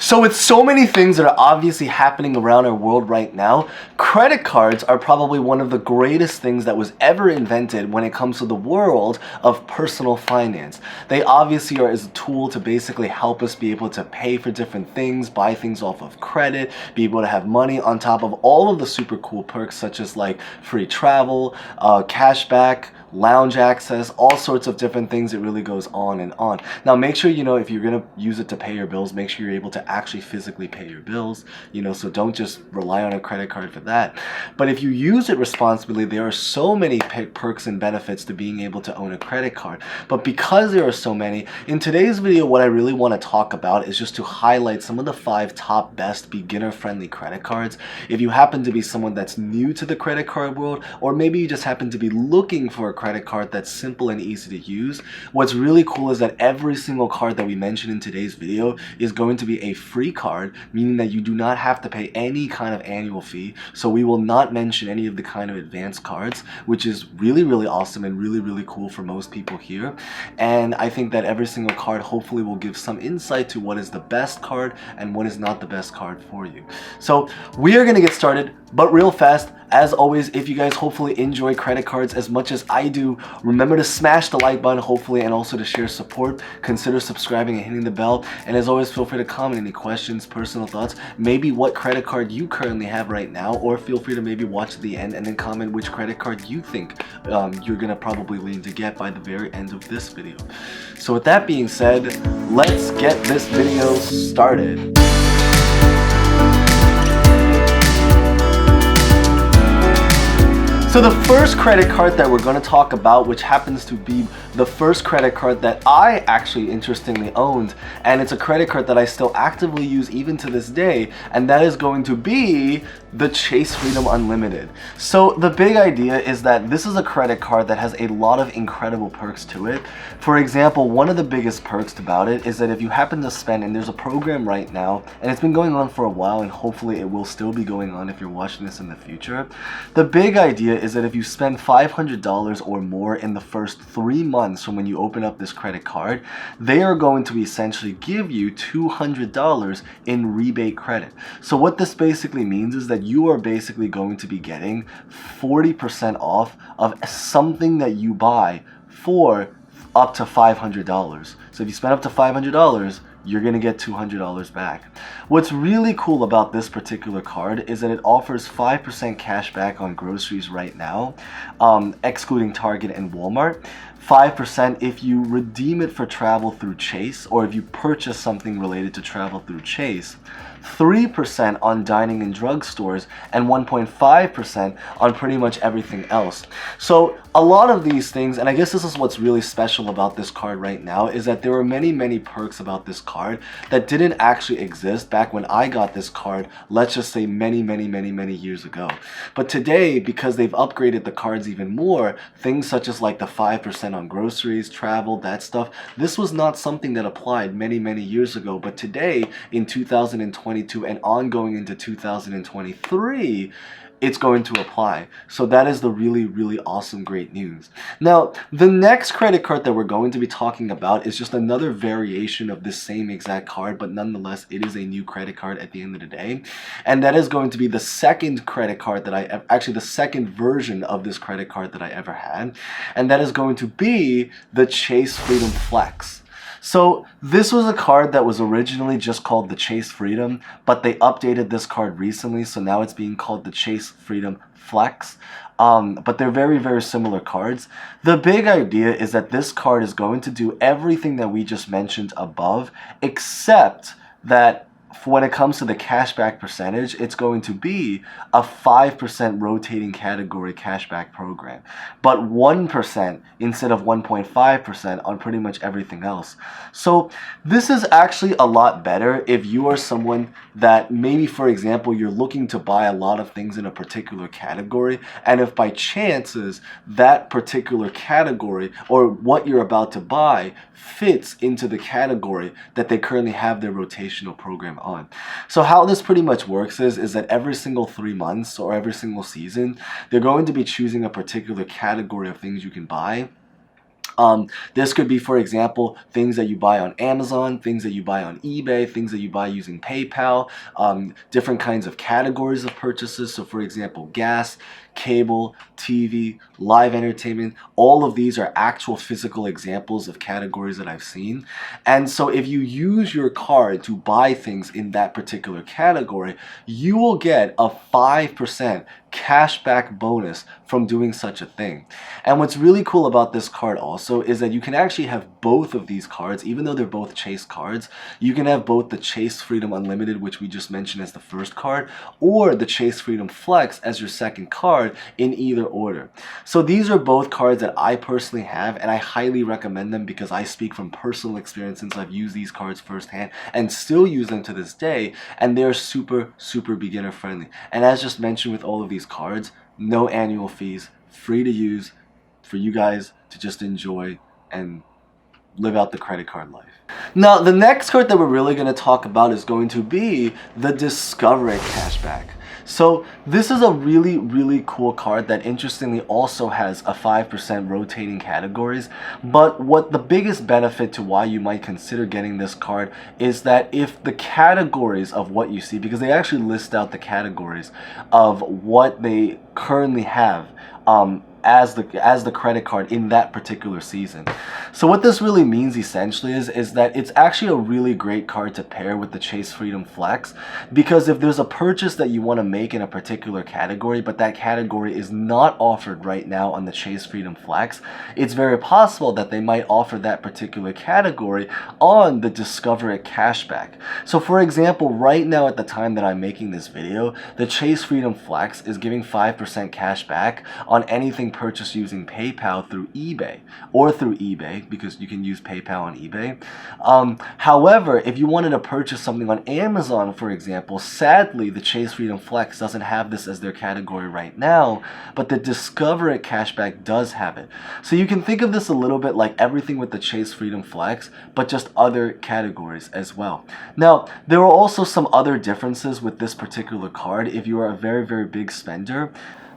So with so many things that are obviously happening around our world right now, credit cards are probably one of the greatest things that was ever invented when it comes to the world of personal finance. They obviously are as a tool to basically help us be able to pay for different things, buy things off of credit, be able to have money on top of all of the super cool perks such as like free travel, cashback, lounge access, all sorts of different things. It really goes on and on. Now make sure, if you're going to use it to pay your bills, make sure you're able to actually physically pay your bills, so don't just rely on a credit card for that. But if you use it responsibly, there are so many perks and benefits to being able to own a credit card. But because there are so many, in today's video, what I really want to talk about is just to highlight some of the 5 top best beginner-friendly credit cards. If you happen to be someone that's new to the credit card world, or maybe you just happen to be looking for a credit card that's simple and easy to use, what's really cool is that every single card that we mention in today's video is going to be a free card, meaning that you do not have to pay any kind of annual fee. So we will not mention any of the kind of advanced cards, which is really, really awesome and really, really cool for most people here. And I think that every single card hopefully will give some insight to what is the best card and what is not the best card for you. So we are going to get started, but real fast. As always, if you guys hopefully enjoy credit cards as much as I do, remember to smash the like button, hopefully, and also to share support. Consider subscribing and hitting the bell. And as always, feel free to comment any questions, personal thoughts, maybe what credit card you currently have right now, or feel free to maybe watch to the end and then comment which credit card you think you're gonna probably lean to get by the very end of this video. So with that being said, let's get this video started. So the first credit card that we're going to talk about, which happens to be the first credit card that I actually interestingly owned, and it's a credit card that I still actively use even to this day, and that is going to be the Chase Freedom Unlimited. So the big idea is that this is a credit card that has a lot of incredible perks to it. For example, one of the biggest perks about it is that if you happen to spend, and there's a program right now, and it's been going on for a while, and hopefully it will still be going on if you're watching this in the future. The big idea is that if you spend $500 or more in the first 3 months from when you open up this credit card, they are going to essentially give you $200 in rebate credit. So what this basically means is that you are basically going to be getting 40% off of something that you buy for up to $500. So if you spend up to $500, you're going to get $200 back. What's really cool about this particular card is that it offers 5% cash back on groceries right now, excluding Target and Walmart. 5% if you redeem it for travel through Chase, or if you purchase something related to travel through Chase. 3% on dining in drugstores, and 1.5% on pretty much everything else. So a lot of these things, and I guess this is what's really special about this card right now, is that there are many, many perks about this card that didn't actually exist back when I got this card, let's just say many, many, many, many years ago. But today, because they've upgraded the cards even more, things such as like the 5% on groceries, travel, that stuff, this was not something that applied many, many years ago. But today, in 2022 and ongoing into 2023, it's going to apply. So that is the really, really awesome, great news. Now, the next credit card that we're going to be talking about is just another variation of this same exact card, but nonetheless, it is a new credit card at the end of the day. And that is going to be the second credit card that actually the second version of this credit card that I ever had. And that is going to be the Chase Freedom Flex. So this was a card that was originally just called the Chase Freedom, but they updated this card recently, so now it's being called the Chase Freedom Flex. But they're very, very similar cards. The big idea is that this card is going to do everything that we just mentioned above, except that when it comes to the cashback percentage, it's going to be a 5% rotating category cashback program, but 1% instead of 1.5% on pretty much everything else. So this is actually a lot better if you are someone that maybe, for example, you're looking to buy a lot of things in a particular category, and if by chances that particular category or what you're about to buy fits into the category that they currently have their rotational program on. So how this pretty much works is that every single 3 months or every single season, they're going to be choosing a particular category of things you can buy. This could be, for example, things that you buy on Amazon, things that you buy on eBay, things that you buy using PayPal, different kinds of categories of purchases. So for example, gas, cable, TV, live entertainment, all of these are actual physical examples of categories that I've seen. And so if you use your card to buy things in that particular category, you will get a 5% cashback bonus from doing such a thing. And what's really cool about this card also is that you can actually have both of these cards, even though they're both Chase cards. You can have both the Chase Freedom Unlimited, which we just mentioned as the first card, or the Chase Freedom Flex as your second card, in either order. So these are both cards that I personally have, and I highly recommend them because I speak from personal experience since I've used these cards firsthand and still use them to this day, and they're super, super beginner friendly. And as just mentioned with all of these cards, no annual fees, free to use for you guys to just enjoy and live out the credit card life. Now, the next card that we're really going to talk about is going to be the Discover It Cashback. So this is a really, really cool card that interestingly also has a 5% rotating categories. But what the biggest benefit to why you might consider getting this card is that if the categories of what you see, because they actually list out the categories of what they currently have, as the credit card in that particular season. So what this really means essentially is that it's actually a really great card to pair with the Chase Freedom Flex, because if there's a purchase that you want to make in a particular category, but that category is not offered right now on the Chase Freedom Flex, it's very possible that they might offer that particular category on the Discover It Cashback. So for example, right now at the time that I'm making this video, the Chase Freedom Flex is giving 5% cash back on anything purchased using PayPal through eBay, or through eBay, because you can use PayPal on eBay. However, if you wanted to purchase something on Amazon, for example, sadly the Chase Freedom Flex doesn't have this as their category right now, but the Discover It Cashback does have it. So you can think of this a little bit like everything with the Chase Freedom Flex, but just other categories as well. Now, there are also some other differences with this particular card. If you are a very, very big spender,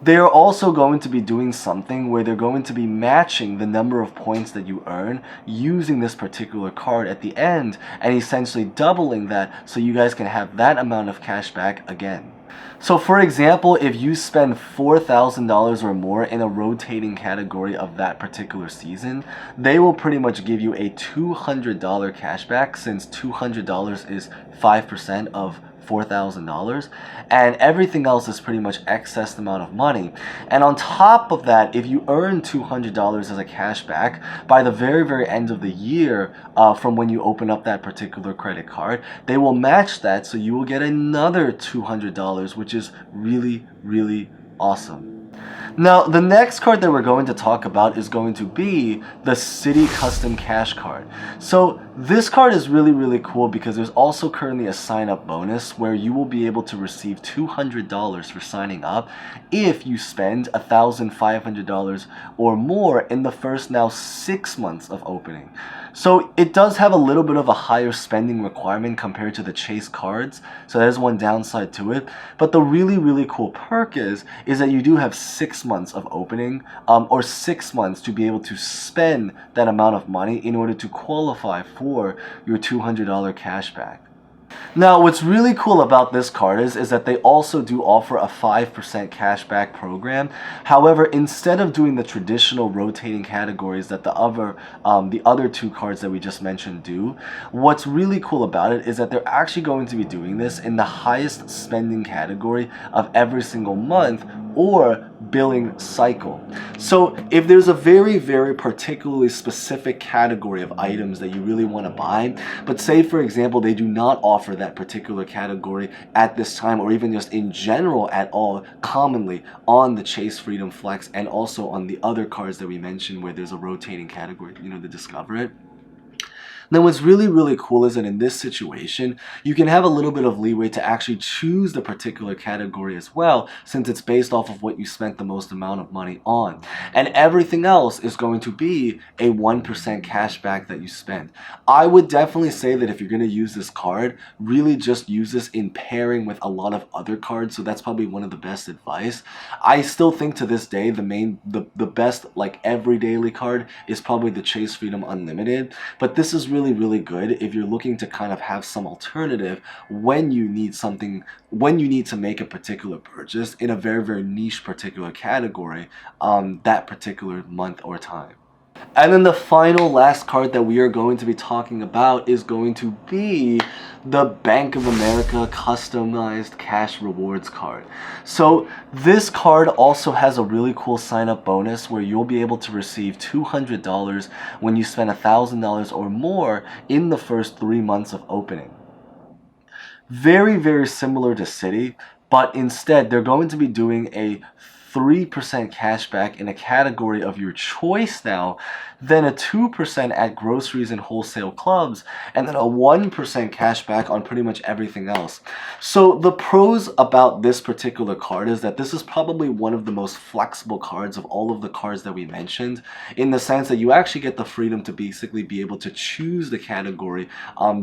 they are also going to be doing something where they're going to be matching the number of points that you earn using this particular card at the end, and essentially doubling that so you guys can have that amount of cash back again. So for example, if you spend $4,000 or more in a rotating category of that particular season, they will pretty much give you a $200 cashback, since $200 is 5% of $4,000, and everything else is pretty much excess amount of money. And on top of that, if you earn $200 as a cashback by the very, very end of the year, from when you open up that particular credit card, they will match that, so you will get another $200, which is really, really awesome. Now, the next card that we're going to talk about is going to be the Citi Custom Cash Card. So this card is really, really cool because there's also currently a sign-up bonus where you will be able to receive $200 for signing up if you spend $1,500 or more in the first now 6 months of opening. So it does have a little bit of a higher spending requirement compared to the Chase cards, so there's one downside to it. But the really, really cool perk is that you do have 6 months of opening, or 6 months to be able to spend that amount of money in order to qualify for your $200 cashback. Now, what's really cool about this card is that they also do offer a 5% cashback program. However, instead of doing the traditional rotating categories that the other two cards that we just mentioned do, what's really cool about it is that they're actually going to be doing this in the highest spending category of every single month or billing cycle. So if there's a very, very particularly specific category of items that you really want to buy, but say for example they do not offer that particular category at this time, or even just in general at all commonly on the Chase Freedom Flex and also on the other cards that we mentioned where there's a rotating category, the Discover It, Then what's really cool is that in this situation, you can have a little bit of leeway to actually choose the particular category as well, since it's based off of what you spent the most amount of money on. And everything else is going to be a 1% cash back that you spend. I would definitely say that if you're going to use this card, really just use this in pairing with a lot of other cards. So that's probably one of the best advice. I still think to this day, the best like every daily card is probably the Chase Freedom Unlimited. But this is really good if you're looking to kind of have some alternative when you need something, when you need to make a particular purchase in a very niche particular category that particular month or time. And then the final last card that we are going to be talking about is going to be the Bank of America customized cash rewards card. So this card also has a really cool sign up bonus where you'll be able to receive $200 when you spend $1,000 or more in the first 3 months of opening. Very similar to Citi, but instead they're going to be doing a 3% cash back in a category of your choice now, then a 2% at groceries and wholesale clubs, and then a 1% cash back on pretty much everything else. So the pros about this particular card is that this is probably one of the most flexible cards of all of the cards that we mentioned, in the sense that you actually get the freedom to basically be able to choose the category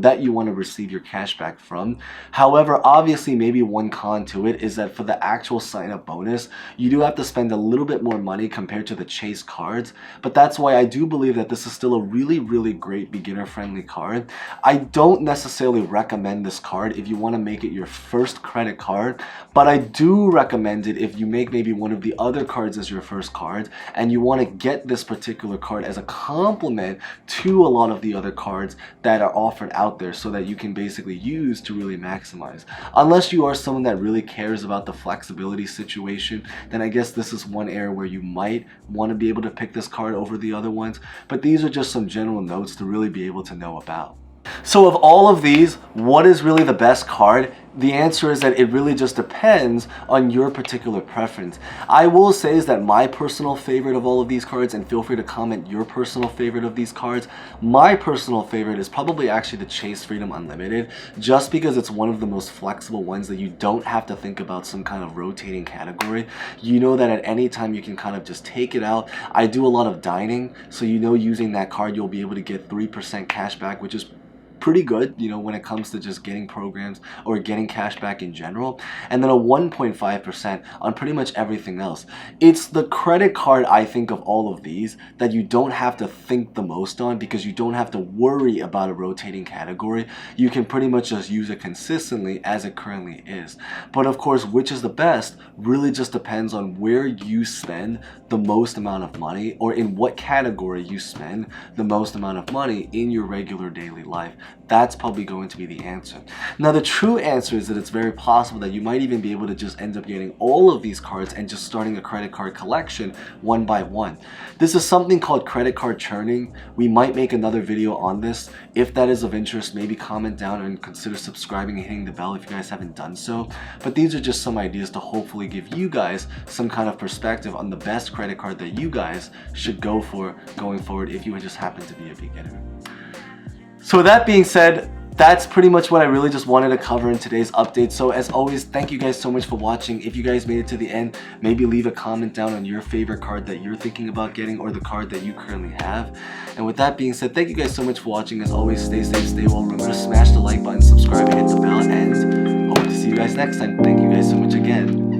that you want to receive your cash back from. However, obviously maybe one con to it is that for the actual sign up bonus, you do have to spend a little bit more money compared to the Chase cards, but that's why I do believe that this is still a really great beginner friendly card. I don't necessarily recommend this card if you want to make it your first credit card, but I do recommend it if you make maybe one of the other cards as your first card and you want to get this particular card as a complement to a lot of the other cards that are offered out there, so that you can basically use to really maximize. Unless you are someone that really cares about the flexibility situation, then I guess this is one area where you might want to be able to pick this card over the other ones, but these are just some general notes to really be able to know about. So of all of these, what is really the best card? The answer is that it really just depends on your particular preference. I will say is that my personal favorite of all of these cards, and feel free to comment your personal favorite of these cards, my personal favorite is probably actually the Chase Freedom Unlimited, just because it's one of the most flexible ones that you don't have to think about some kind of rotating category. You know that at any time you can kind of just take it out. I do a lot of dining, so you know using that card you'll be able to get 3% cash back, which is pretty good, you know, when it comes to just getting programs or getting cash back in general, and then a 1.5% on pretty much everything else. It's the credit card, I think, of all of these that you don't have to think the most on, because you don't have to worry about a rotating category. You can pretty much just use it consistently as it currently is. But of course, which is the best really just depends on where you spend the most amount of money, or in what category you spend the most amount of money in your regular daily life. That's probably going to be the answer. Now, the true answer is that it's very possible that you might even be able to just end up getting all of these cards and just starting a credit card collection one by one. This is something called credit card churning. We might make another video on this. If that is of interest, maybe comment down and consider subscribing and hitting the bell if you guys haven't done so. But these are just some ideas to hopefully give you guys some kind of perspective on the best credit card that you guys should go for going forward if you just happen to be a beginner. So with that being said, that's pretty much what I really just wanted to cover in today's update. So as always, thank you guys so much for watching. If you guys made it to the end, maybe leave a comment down on your favorite card that you're thinking about getting, or the card that you currently have. And with that being said, thank you guys so much for watching. As always, stay safe, stay well. Remember to smash the like button, subscribe, and hit the bell, and hope to see you guys next time. Thank you guys so much again.